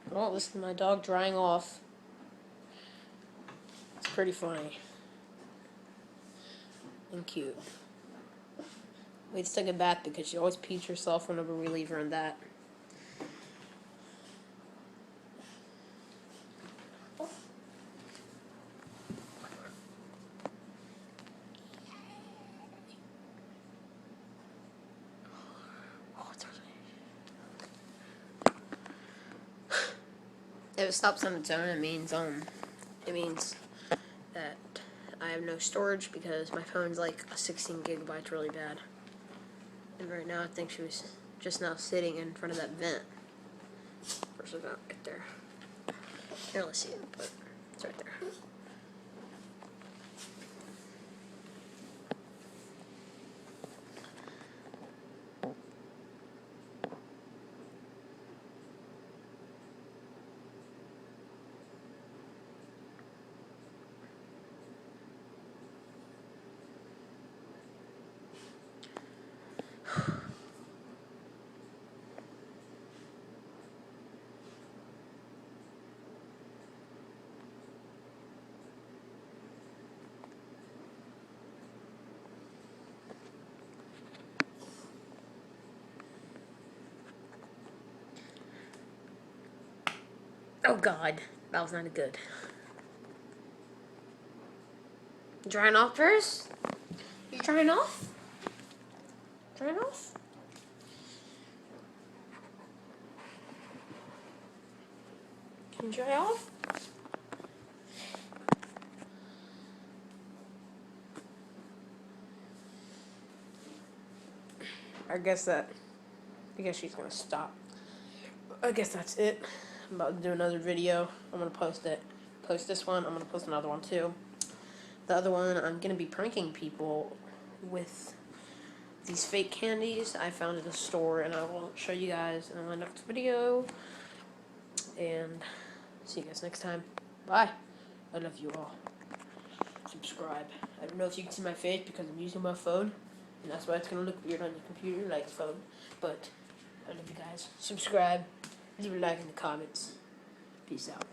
Well, this is my dog drying off. It's pretty funny. And cute. We had to take a bath because she always pees herself whenever we leave her in that. If it stops on its own, it means that I have no storage because my phone's like a 16 gigabytes really bad. And right now I think she was just now sitting in front of that vent. There's a vent right there. Can't really see it, but it's right there. Oh God, that was not good. Drying off, Paris? You drying off? Drying off? Can you dry off? I guess she's gonna stop. I guess that's it. I'm about to do another video. I'm gonna post it. Post this one. I'm gonna post another one too. The other one, I'm gonna be pranking people with these fake candies I found at the store, and I will show you guys in my next video. And see you guys next time. Bye. I love you all. Subscribe. I don't know if you can see my face because I'm using my phone, and that's why it's gonna look weird on your computer like a phone. But I love you guys. Subscribe. Leave a like in the comments. Peace out.